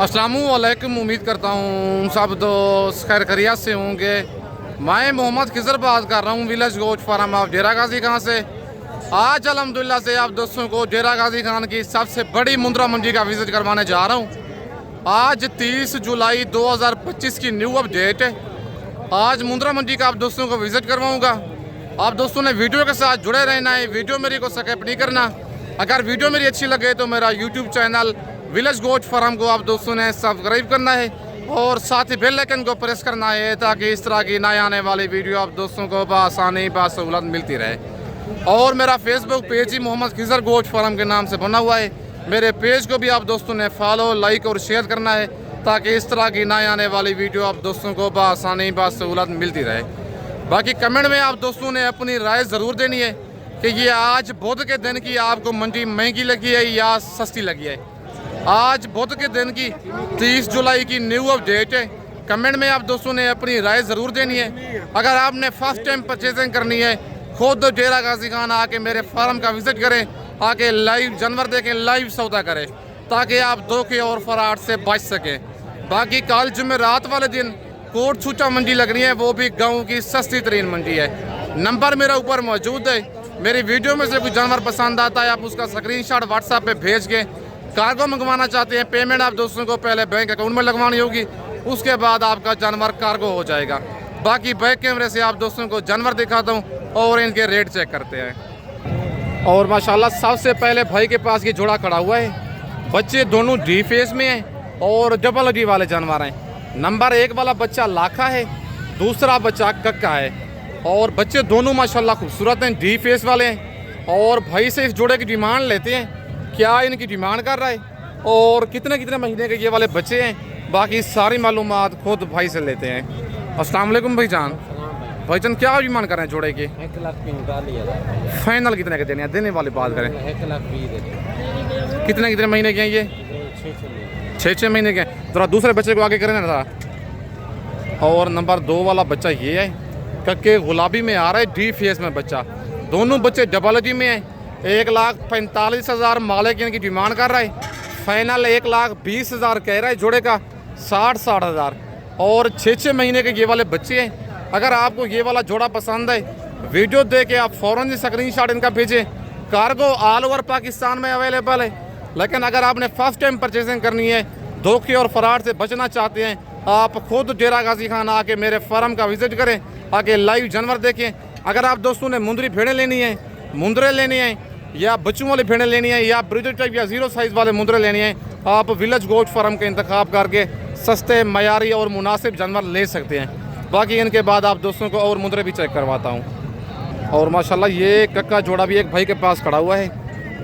अस्सलामुअलैकुम। उम्मीद करता हूँ सब दोस्त खैर खैरियत से होंगे। मैं मोहम्मद खिजर बात कर रहा हूँ विलेज गोट फार्म ऑफ डेरा गाजी खान से। आज अल्हम्दुलिल्लाह से आप दोस्तों को डेरा गाजी खान की सबसे बड़ी मुंद्रा मंडी का विज़िट करवाने जा रहा हूँ। आज 30 जुलाई 2025 की न्यू अपडेट है। आज मुंद्रा मंडी का आप दोस्तों को विज़िट करवाऊँगा। आप दोस्तों ने वीडियो के साथ जुड़े रहना है, वीडियो मेरी को स्किप नहीं करना। अगर वीडियो मेरी अच्छी लगे तो मेरा YouTube channel village goat farm को आप दोस्तों ने सब्सक्राइब करना है और साथ ही बेल आइकन को प्रेस करना है ताकि इस तरह की नए आने वाली वीडियो आप दोस्तों को बआसानी बासहूलत मिलती रहे। और मेरा फेसबुक पेज ही मोहम्मद खिजर गोट फार्म के नाम से बना हुआ है। मेरे पेज को भी आप दोस्तों ने फॉलो, लाइक और शेयर करना है ताकि इस तरह की नए आने वाली वीडियो आप दोस्तों को बआसानी बासहूलत मिलती रहे। बाकी कमेंट में आप दोस्तों ने अपनी राय ज़रूर देनी है कि ये आज बुध के दिन की आपको मंडी महंगी लगी है या सस्ती लगी है। आज बुध के दिन की 30 जुलाई की न्यू अपडेट है। कमेंट में आप दोस्तों ने अपनी राय ज़रूर देनी है। अगर आपने फर्स्ट टाइम परचेजिंग करनी है, खुद डेरा गाजी खान आके मेरे फार्म का विज़िट करें, आके लाइव जानवर देखें, लाइव सौदा करें ताकि आप धोखे और फराड से बच सकें। बाकी कल जुमेरात वाले दिन कोट छूटा मंडी लग रही है, वो भी गाँव की सस्ती तरीन मंडी है। नंबर मेरा ऊपर मौजूद है। मेरी वीडियो में से कोई जानवर पसंद आता है आप उसका स्क्रीनशॉट व्हाट्सएप पे भेज के कार्गो मंगवाना चाहते हैं, पेमेंट आप दोस्तों को पहले बैंक अकाउंट में लगवानी होगी, उसके बाद आपका जानवर कार्गो हो जाएगा। बाकी बैक कैमरे से आप दोस्तों को जानवर दिखाता हूँ और इनके रेट चेक करते हैं। और माशाल्लाह सबसे पहले भाई के पास ये जोड़ा खड़ा हुआ है। बच्चे दोनों डी फेस में हैं और डबल डी वाले जानवर हैं। नंबर 1 वाला बच्चा लाखा है, दूसरा बच्चा कक्का है और बच्चे दोनों माशाल्लाह खूबसूरत हैं, डी फेस वाले हैं। और भाई से इस जोड़े की डिमांड लेते हैं, क्या इनकी डिमांड कर रहा है और कितने कितने महीने के ये वाले बच्चे हैं। बाकी सारी मालूमात खुद भाई से लेते हैं। अस्सलाम वालेकुम भाईजान। भाईजान क्या डिमांड कर रहे हैं जोड़े की? 1,45,000। फाइनल कितने के देने हैं? देने वाली बात करें 1,20,000। कितने कितने महीने के हैं ये? 6 महीने के। जरा दूसरे बच्चे को आगे करें ना जरा। और नंबर 2 वाला बच्चा ये है, कक्के गुलाबी में आ रहा है, डी फेस में बच्चा। दोनों बच्चे डबल डी में हैं। 1,45,000 मालिक इनकी डिमांड कर रहा है। फाइनल 1,20,000 कह रहा है जोड़े का, 60,000। और 6 महीने के ये वाले बच्चे हैं। अगर आपको ये वाला जोड़ा पसंद है, वीडियो दे के आप फ़ौरन स्क्रीनशॉट इनका भेजें। कार्गो ऑल ओवर पाकिस्तान में अवेलेबल है। लेकिन अगर आपने फर्स्ट टाइम परचेजिंग करनी है, धोखे और फराड से बचना चाहते हैं, आप खुद डेरा गाजी खान आके मेरे फार्म का विज़िट करें, आके लाइव जानवर देखें। अगर आप दोस्तों ने मुंदरी भेड़ें लेनी है, मुंदरे लेने हैं या बच्चों वाली भेड़ें लेनी है या ब्रीडर टाइप या 0 साइज़ वाले मुंदरे लेने हैं, आप विलेज गोट फार्म का इंतखाब करके सस्ते, मयारी और मुनासिब जानवर ले सकते हैं। बाकी इनके बाद आप दोस्तों को और मुंदरे भी चेक करवाता हूँ। और माशाल्लाह ये कक्का जोड़ा भी एक भाई के पास खड़ा हुआ है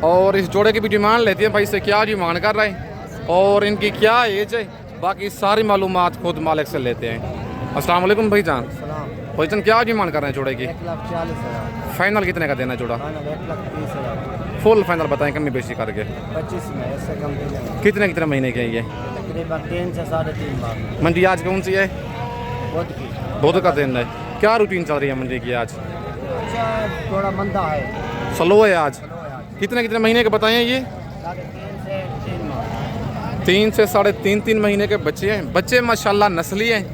और इस जोड़े की भी डिमांड लेती है। भाई से क्या डिमांड कर रहे हैं और इनकी क्या एज है, बाकी सारी मालूमात खुद मालिक से लेते हैं। अस्सलाम वालेकुम भाईजान। भाईजान क्या डिमांड कर रहे हैं जोड़े की? 1,40,000। फाइनल कितने का देना जोड़ा? 1,30,000। फुल फाइनल बताएं कमी बेशी करके। 25 में, इससे कम नहीं लेंगे। कितने कितने महीने के हैं ये? तकरीबन 3 से 3.5 माह। मंडी आज कौन सी है? बुध की। बुध का दिन है। क्या रूटीन चल रही है मंडी की आज? अच्छा, थोड़ा मंदा है, स्लो है आज। कितने कितने महीने के बताएं ये? 3.5 से 3 माह। 3 से 3.5 महीने के बच्चे हैं। बच्चे माशाल्लाह नस्ली हैं।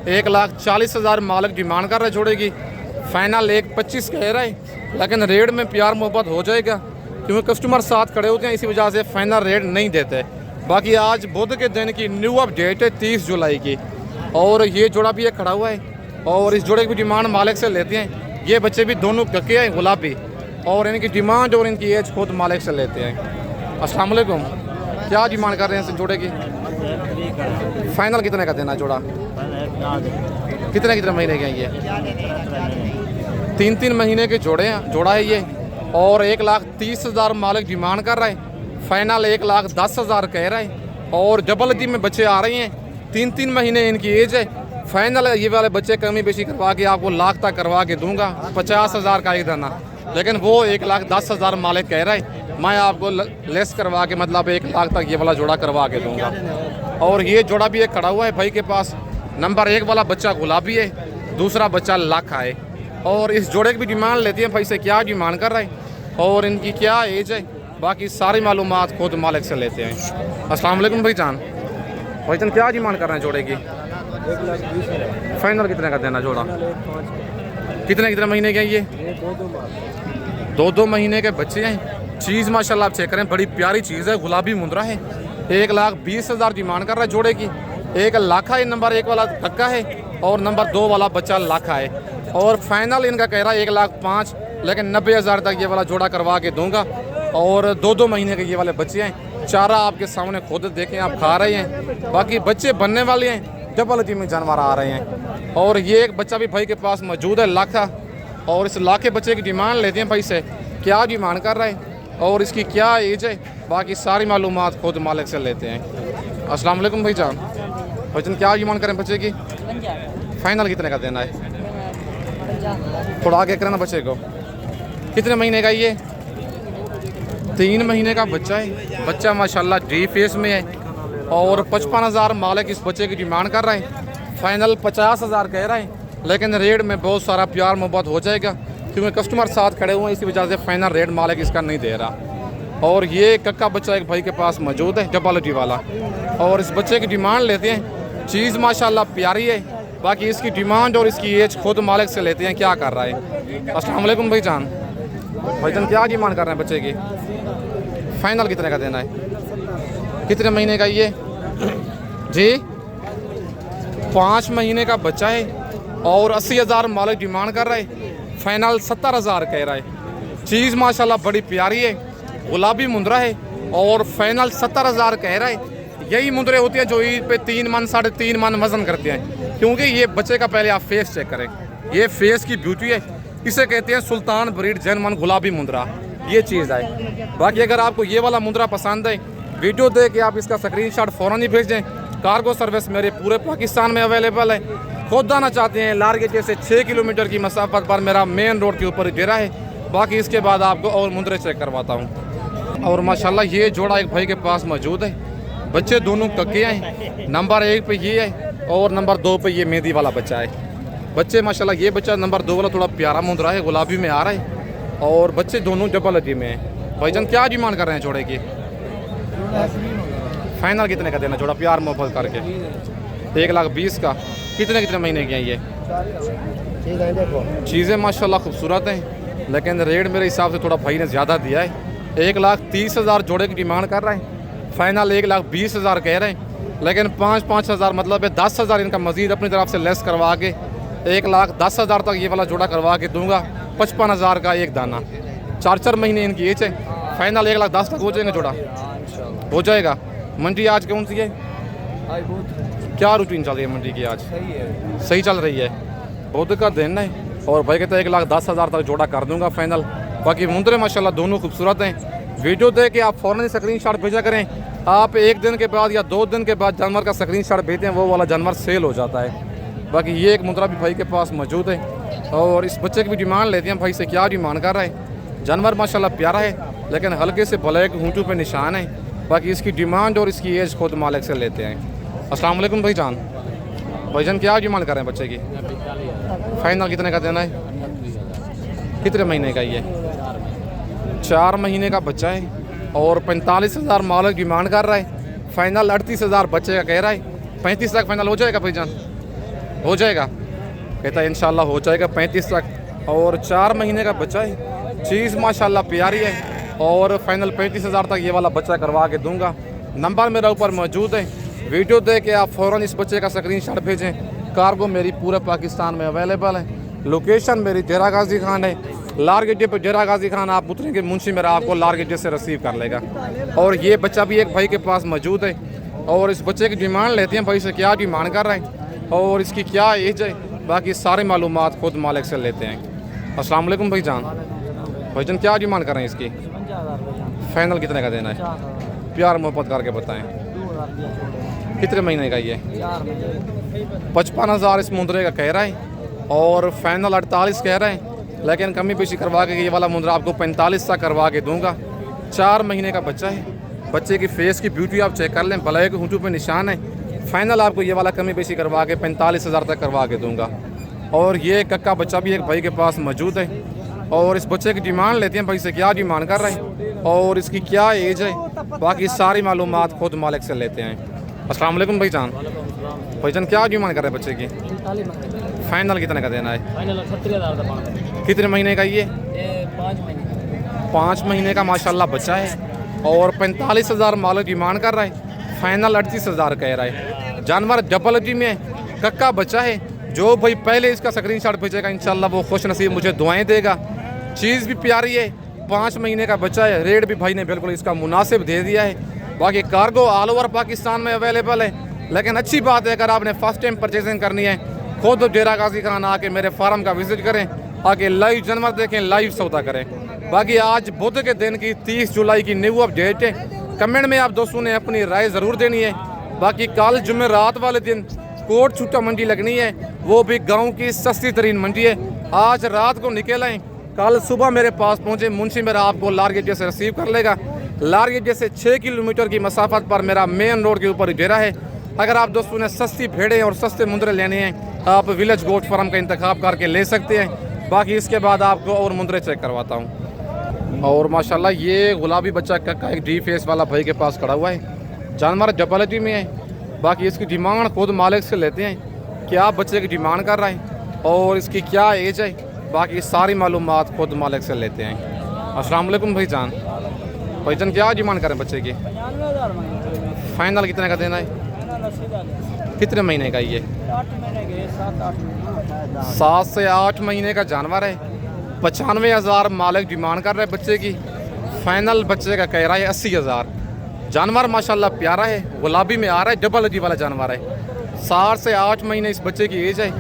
1,40,000 मालिक डिमांड कर रहे जोड़े की। फाइनल 1,25 कह रहा है, लेकिन रेट में प्यार मोहब्बत हो जाएगा क्योंकि कस्टमर साथ खड़े होते हैं, इसी वजह से फाइनल रेट नहीं देते। बाकी आज बुध के दिन की न्यू अपडेट है 30 जुलाई की। और ये जोड़ा भी एक खड़ा हुआ है और इस जोड़े की भी डिमांड मालिक से लेते हैं। ये बच्चे भी दोनों कक्के हैं गुलाबी और इनकी डिमांड और इनकी एज खुद मालिक से लेते हैं। अस्सलाम वालेकुम। क्या डिमांड कर रहे हैं इस जोड़े की? फाइनल कितने का देना जोड़ा? कितने कितने महीने के हैं ये? 3 महीने के जोड़ा है ये। और 1,30,000 मालिक डिमांड कर रहा है। फाइनल 1,10,000 कह रहा है और डबल डी में बच्चे आ रहे हैं। 3 महीने इनकी एज है। फाइनल ये वाले बच्चे कमी बेशी करवा के आपको लाख तक करवा के दूंगा, 50,000 का एक दाना। लेकिन वो 1,10,000 मालिक कह रहा है, मैं आपको लेस करवा के मतलब 1 लाख तक ये वाला जोड़ा करवा के दूंगा। और ये जोड़ा भी एक खड़ा हुआ है भाई के पास। नंबर 1 वाला बच्चा गुलाबी है, दूसरा बच्चा लाखा है। और इस जोड़े की भी डिमांड लेती है। भाई से क्या डिमांड कर रहे हैं और इनकी क्या एज है, बाकी सारी मालूमात खुद मालिक से लेते हैं। अस्सलाम वालेकुम भाईजान। भाईजान क्या डिमांड कर रहे हैं जोड़े की? 1,20,000 फाइनल कितने का देना जोड़ा? 1,05,000 कितने महीने के हैं ये? 2 माह 2 महीने के बच्चे हैं। चीज़ माशाल्लाह आप चेक करें, बड़ी प्यारी चीज़ है, गुलाबी मुंद्रा है। 1,20,000 डिमांड कर रहा है जोड़े की। 1 लाख है, नंबर 1 वाला कक्का है और नंबर 2 वाला बच्चा लाखा है। और फाइनल इनका कह रहा है 1,05,000, लेकिन 90,000 तक ये वाला जोड़ा करवा के दूंगा। और 2 महीने के ये वाले बच्चे हैं। चारा आपके सामने खुद देखें, आप खा रहे हैं। बाकी बच्चे बनने वाले हैं, डबल में जानवर आ रहे हैं। और ये एक बच्चा भी भाई के पास मौजूद है लाखा, और इस लाखे बच्चे की डिमांड लेते हैं भाई से, क्या डिमांड कर रहे हैं और इसकी क्या एज है, बाकी सारी मालूमात खुद मालिक से लेते हैं। अस्सलाम वालेकुम भाईजान। भाईजान क्या डिमांड करें बच्चे की? फाइनल कितने का देना है? थोड़ा आगे करना बच्चे को। कितने महीने का ये? 3 महीने का बच्चा है। बच्चा माशाल्लाह डी फेस में है और 55,000 मालिक इस बच्चे की डिमांड कर रहे हैं। फाइनल 50,000 कह रहे हैं, लेकिन रेट में बहुत सारा प्यार मोहब्बत हो जाएगा क्योंकि कस्टमर साथ खड़े हुए हैं, इसी वजह से फाइनल रेट मालिक इसका नहीं दे रहा। और ये कक्का बच्चा एक भाई के पास मौजूद है, डबल वाला, और इस बच्चे की डिमांड लेते हैं। चीज़ माशाल्लाह प्यारी है, बाकी इसकी डिमांड और इसकी एज खुद मालिक से लेते हैं क्या कर रहा है। अस्सलाम वालेकुम भाईजान। भाईजान क्या डिमांड कर रहे हैं बच्चे की? फाइनल कितने का देना है? कितने महीने का ये जी? 5 महीने का बच्चा है और 80,000 मालिक डिमांड कर रहा है। फाइनल 70,000 कह रहा है। चीज़ माशाल्लाह बड़ी प्यारी है, गुलाबी मुंद्रा है और फाइनल 70,000 कह रहा है। यही मुंद्रे होती हैं जो ईद पे 3 मन 3.5 मन वजन करते हैं, क्योंकि ये बच्चे का पहले आप फेस चेक करें, ये फेस की ब्यूटी है। इसे कहते हैं सुल्तान ब्रीड जनमन गुलाबी मुंद्रा, ये चीज़ है। बाकी अगर आपको ये वाला मुंद्रा पसंद है, वीडियो दे के आप इसका स्क्रीनशॉट फ़ौरन ही भेज दें। कार्गो सर्विस मेरे पूरे पाकिस्तान में अवेलेबल है। खुद आना चाहते हैं लारगेटे से 6 किलोमीटर की मसाफत पर मेरा मेन रोड के ऊपर डेरा है। बाकी इसके बाद आपको और मुंद्रे चेक करवाता हूँ। और माशाल्लाह ये जोड़ा एक भाई के पास मौजूद है। बच्चे दोनों कक्के हैं, नंबर 1 पे ये है और नंबर 2 पे ये मेहंदी वाला बच्चा है। बच्चे माशाल्लाह ये बच्चा नंबर 2 वाला थोड़ा प्यारा मुंद्रा है, गुलाबी में आ रहा है और बच्चे दोनों डबल अजी में हैं। भाईजान क्या डिमांड कर रहे हैं जोड़े की? फाइनल कितने का देना जोड़ा प्यार मोहब्बत करके? 1,20,000 का। कितने महीने की हैं ये? चीज़ें माशाल्लाह खूबसूरत हैं, लेकिन रेट मेरे हिसाब से थोड़ा भाई ने ज़्यादा दिया है। 1,30,000 जोड़े की डिमांड कर रहे हैं। फाइनल 1,20,000 कह रहे हैं, लेकिन 5,000 मतलब है 10,000 इनका मज़ीद अपनी तरफ से लेस करवा के 1,10,000 तक ये वाला जोड़ा करवा के दूंगा। 55,000 का एक दाना। 4 महीने इनकी एज है। फाइनल 1,10,000 तक हो जाएगा जोड़ा, हो जाएगा। मंडी आज कौन सी है? क्या रूटीन चल रही है मंडी की आज? सही चल रही है। बहुत का दिन है और भाई कहते हैं 1,10,000 तक जोड़ा कर दूंगा फाइनल। बाकी मुंद्रे माशाल्लाह दोनों खूबसूरत हैं। वीडियो दे के आप फ़ौरन स्क्रीनशॉट भेजा करें। आप 1 दिन के बाद या 2 दिन के बाद जानवर का स्क्रीनशॉट भेजते हैं, वो वाला जानवर सेल हो जाता है। बाकी ये एक मुंद्रा भी भाई के पास मौजूद है और इस बच्चे की भी डिमांड लेते हैं। भाई से क्या डिमांड कर रहा है? जानवर माशाल्लाह प्यारा है, लेकिन हल्के से ब्लैक हूंटू पे निशान है। बाकी इसकी डिमांड और इसकी एज खुद मालिक से लेते हैं। अस्सलाम वालेकुम भाईजान। भाईजान क्या डिमांड कर रहे हैं बच्चे की? फाइनल कितने का देना है? कितने महीने का ये? 4 महीने का बच्चा है और 45,000 मालिक डिमांड कर रहा है। फाइनल 38,000 बच्चे का कह रहा है। 35 तक फाइनल हो जाएगा भाईजान? हो जाएगा, कहता है इंशाल्लाह हो जाएगा 35 तक। और 4 महीने का बच्चा है। चीज़ माशाल्लाह प्यारी है और फाइनल 35,000 तक ये वाला बच्चा करवा के दूंगा। नंबर मेरा ऊपर मौजूद है। वीडियो दे के आप फ़ौरन इस बच्चे का स्क्रीनशॉट भेजें। कार्गो मेरी पूरे पाकिस्तान में अवेलेबल है। लोकेशन मेरी डेरा गाजी खान है। लारगेटे पर डेरा गाजी खान आप उतरेंगे, मुंशी मेरा आपको लारगेटे से रिसीव कर लेगा। और ये बच्चा भी एक भाई के पास मौजूद है और इस बच्चे की डिमांड लेते हैं। भाई से क्या डिमांड कर रहे हैं और इसकी क्या एज है, बाकी सारे मालूमात खुद मालिक से लेते हैं। अस्सलाम वालेकुम भाईजान। भाईजान क्या डिमांड कर रहे हैं इसकी? फाइनल कितने का देना है? प्यार मोहब्बत करके बताएं। कितने महीने का ये? 55,000 इस मुंद्रे का कह रहा है और फाइनल 48 कह रहे हैं, लेकिन कमी पेशी करवा के ये वाला मुंद्रा आपको 45 तक करवा के दूंगा। 4 महीने का बच्चा है। बच्चे की फेस की ब्यूटी आप चेक कर लें, ब्लैक हूंटू पे निशान है। फाइनल आपको ये वाला कमी पेशी करवा के 45,000 तक करवा के दूंगा। और ये कक्का बच्चा भी एक भाई के पास मौजूद है और इस बच्चे की डिमांड लेते हैं। भाई से क्या डिमांड कर रहे हैं और इसकी क्या एज है, बाकी सारी मालूमात खुद मालिक से लेते हैं। अस्सलाम वालेकुम भाईजान। भाईजान क्या डिमांड कर रहे हैं बच्चे की? 45 मंगे। फाइनल कितने का देना है? फाइनल 70,000 का पाना। कितने महीने का ये? 5 महीने। 5 महीने का माशाल्लाह बच्चा है और 45,000 मालिक डिमांड कर रहा है। फाइनल 38,000 कह रहा है। जानवर जबलजी में कक्का बच्चा है। जो भाई पहले इसका स्क्रीनशॉट भेजेगा इंशाल्लाह वो खुश नसीब मुझे दुआएं देगा। चीज़ भी प्यारी है, 5 महीने का बच्चा है। रेट भी भाई ने बिल्कुल इसका मुनासिब दे दिया है। बाकी कार्गो ऑल ओवर पाकिस्तान में अवेलेबल है। लेकिन अच्छी बात है अगर आपने फर्स्ट टाइम परचेजिंग करनी है खुद डेरा गाजी खान आके मेरे फार्म का विजिट करें, आके लाइव जानवर देखें, लाइव सौदा करें। बाकी आज बुध के दिन की 30 जुलाई की न्यू अपडेट है। कमेंट में आप दोस्तों ने अपनी राय ज़रूर देनी है। बाकी कल जुमेरात वाले दिन कोट छुट्टा मंडी लगनी है, वो भी गांव की सस्ती तरीन मंडी है। आज रात को निकल आए, कल सुबह मेरे पास पहुंचे। मुंशी मेरा आपको लारगेट से रिसीव कर लेगा। लारगेट से 6 किलोमीटर की मसाफत पर मेरा मेन रोड के ऊपर डेरा है। अगर आप दोस्तों ने सस्ती भेड़ें और सस्ते मुंदरे लेने हैं आप विलेज गोट फार्म का इंतखाब करके ले सकते हैं। बाकी इसके बाद आपको और मुंदरे चेक करवाता हूँ। और माशाल्लाह ये गुलाबी बच्चा का एक डी फेस वाला भाई के पास खड़ा हुआ है। जानवर जबलजी में है। बाकी इसकी डिमांड खुद मालिक से लेते हैं, क्या बच्चे की डिमांड कर रहा है और इसकी क्या एज है, बाकी सारी मालूमात खुद मालिक से लेते हैं। अस्सलाम वालेकुम भाईजान। भाईजान क्या डिमांड करें बच्चे की? 95,000 मंगे। फाइनल कितने का देना है? कितने महीने का ये? 8 महीने के 7-8 महीने। 7 से 8 महीने का जानवर है। 95,000 मालिक डिमांड कर रहे हैं बच्चे की। फाइनल बच्चे का कह रहा है 80,000। जानवर माशाल्लाह प्यारा है, गुलाबी में आ रहा है, डबल अजी वाला जानवर है। 7 से 8 महीने इस बच्चे की एज है।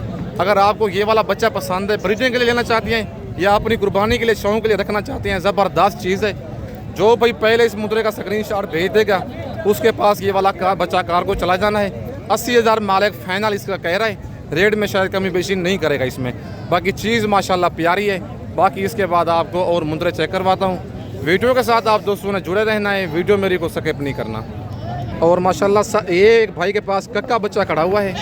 अगर आपको ये वाला बच्चा पसंद है, ब्रीडिंग के लिए लेना चाहती हैं या अपनी कुर्बानी के लिए शौक के लिए रखना चाहते हैं, ज़बरदस्त चीज़ है। जो भाई पहले इस मुद्रे का स्क्रीनशॉट भेज देगा उसके पास ये वाला बच्चा कार्गो चला जाना है। 80,000 मालिक फाइनल इसका कह रहा है। रेट में शायद कमी बेशी नहीं करेगा इसमें। बाकी चीज़ माशाल्लाह प्यारी है। बाकी इसके बाद आपको और मुंदरे चेक करवाता हूँ। वीडियो के साथ आप दोस्तों ने जुड़े रहना है, वीडियो मेरी को स्किप नहीं करना। और माशाल्लाह ये एक भाई के पास कक्का बच्चा खड़ा हुआ है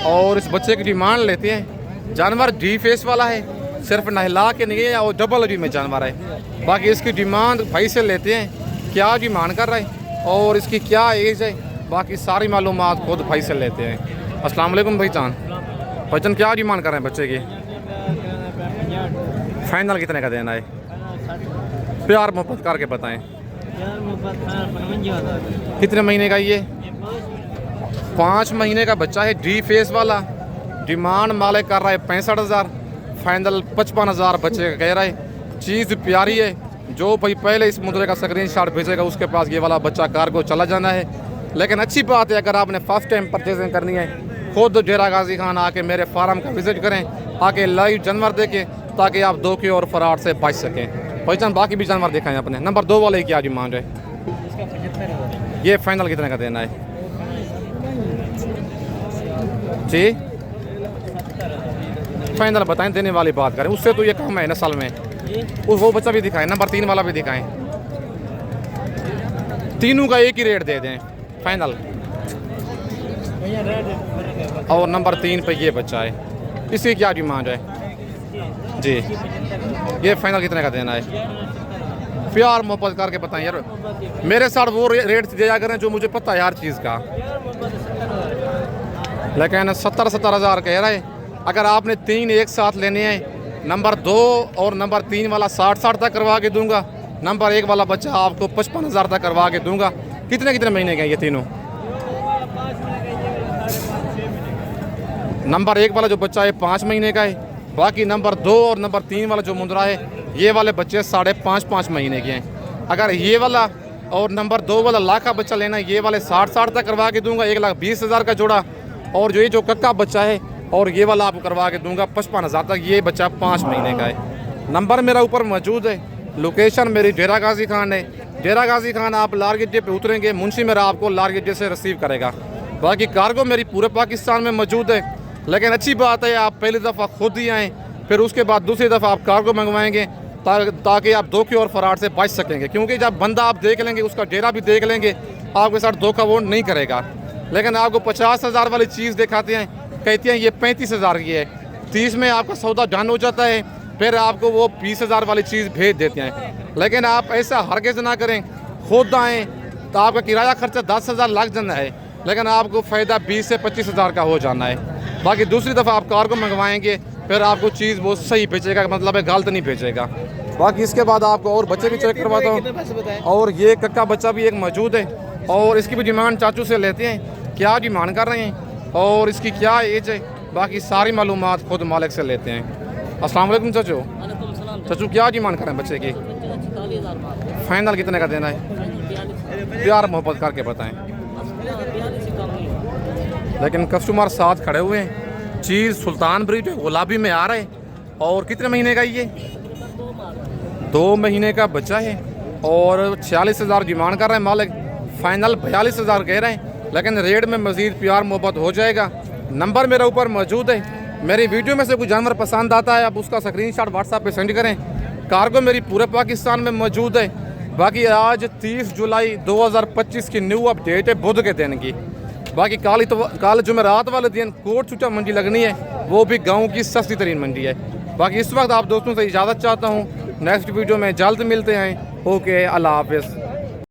और इस बच्चे की डिमांड लेते हैं। जानवर डी फेस वाला है, सिर्फ नहला के नहीं है और डबल अजी में जानवर है। बाकी इसकी डिमांड भाई से लेते हैं, क्या डिमांड कर रहा है और इसकी क्या एज है, बाकी सारी मालूमात खुद भाई से लेते हैं। अस्सलाम वालेकुम भाईजान। भाईजान क्या डिमांड कर रहे हैं बच्चे की? फाइनल कितने का देना है? प्यार मोहब्बत करके बताएं। कितने महीने का ये? 5 महीने का बच्चा है, डी फेस वाला। डिमांड मालिक कर रहा है 65,000। फाइनल 55,000 बच्चे का कह रहा है। चीज़ प्यारी है। जो भाई पहले इस मुद्रे का स्क्रीनशॉट भेजेगा उसके पास ये वाला बच्चा कार्गो चला जाना है। लेकिन अच्छी बात है अगर आपने फर्स्ट टाइम परचेजिंग करनी है खुद डेरा गाजी खान आके मेरे फार्म का विजिट करें, आके लाइव जानवर देखें ताकि आप धोखे और फराड से बच सकें। भाईजान बाकी भी जानवर दिखाएं अपने। नंबर 2 वाले की क्या डिमांड है? ये फाइनल कितने का देना है जी? फाइनल बताएं, देने वाली बात करें, उससे तो ये कम है नस्ल में। वो बच्चा भी दिखाएं, नंबर 3 वाला भी दिखाएं। तीनों का एक ही रेट दे दें फाइनल। और नंबर 3 पे ये बच्चा है, इसकी क्या डिमांड है जी? ये फाइनल कितने का देना है? प्यार मोहब्बत करके बताएं यार। मेरे साथ वो रेट दिया करें जो मुझे पता है हर चीज़ का। लेकिन 70,000 कह रहा है। अगर आपने 3 एक साथ लेने हैं, नंबर 2 और नंबर 3 वाला 60,000 तक करवा के दूंगा। नंबर 1 वाला बच्चा आपको 55,000 तक करवा के दूंगा। कितने महीने के हैं ये तीनों? नंबर 1 वाला जो बच्चा है 5 महीने का है। बाकी नंबर 2 और नंबर 3 वाला जो मुंदरा है ये वाले बच्चे 5.5 महीने के हैं। अगर ये वाला और नंबर 2 वाला लाख का बच्चा लेना है, ये वाले 60,000 तक करवा के दूंगा, 1,20,000 का जोड़ा। और जो ये जो कक्का बच्चा है और ये वाला आपको करवा के दूंगा 55,000 तक। ये बच्चा 5 महीने का है। नंबर मेरा ऊपर मौजूद है। लोकेशन मेरी डेरा गाजी खान है। डेरा गाजी खान आप लारगेट पे उतरेंगे, मुंशी मेरा आपको लारगेट से रिसीव करेगा। बाकी कार्गो मेरी पूरे पाकिस्तान में मौजूद है। लेकिन अच्छी बात है आप पहली दफ़ा खुद ही आएँ, फिर उसके बाद दूसरी दफ़ा आप कार्गो मंगवाएंगे ताकि आप धोखे और फराड से बच सकेंगे। क्योंकि जब बंदा आप देख लेंगे, उसका डेरा भी देख लेंगे, आपके साथ धोखा वो नहीं करेगा। लेकिन आपको 50,000 वाली चीज़ दिखाते हैं, कहते हैं ये 35,000 की है, 30 में आपका सौदा डन हो जाता है, फिर आपको वो 20,000 वाली चीज़ भेज देते हैं। लेकिन आप ऐसा हरगिज़ ना करें, खुद आएँ तो आपका किराया खर्चा 10,000 लग जाना है। लेकिन आपको फ़ायदा 20 से 25 हज़ार का हो जाना है। बाकी दूसरी दफ़ा आप कार को मंगवाएंगे फिर आपको चीज़ बहुत सही बेचेगा, मतलब है गलत नहीं बेचेगा। बाकी इसके बाद आपको और बच्चे भी चेक करवाता हूँ। और ये कक्का बच्चा भी एक मौजूद है और इसकी भी डिमांड चाचू से लेते हैं, क्या डिमांड कर रहे हैं और इसकी क्या एज है, बाकी सारी मालूमात खुद मालिक से लेते हैं। अस्सलाम वालेकुम चाचू। चाचू क्या डिमांड कर रहे हैं बच्चे की? फाइनल कितने का देना है? प्यार मोहब्बत करके बताएं। लेकिन कस्टमर साथ खड़े हुए हैं। चीज़ सुल्तान ब्रीड गुलाबी में आ रहा है। और कितने महीने का ये? 2 महीने का बच्चा है और 46 हज़ार डिमांड कर रहे हैं मालिक। फाइनल 42 हज़ार कह रहे हैं, लेकिन रेट में मज़ीद प्यार मोहब्बत हो जाएगा। नंबर मेरे ऊपर मौजूद है। मेरी वीडियो में से कोई जानवर पसंद आता है आप उसका स्क्रीनशॉट व्हाट्सएप पे सेंड करें। कार्गो मेरी पूरे पाकिस्तान में मौजूद है। बाकी आज 30 जुलाई 2025 की न्यू अपडेट है बुध के दिन की। बाकी कल जुमेरात वाले दिन कोट छुट्टा मंडी लगनी है, वो भी गाँव की सस्ती तरीन मंडी है। बाकी इस वक्त आप दोस्तों से इजाज़त चाहता हूँ। नेक्स्ट वीडियो में जल्द मिलते हैं। ओके, अल्लाह हाफिज़।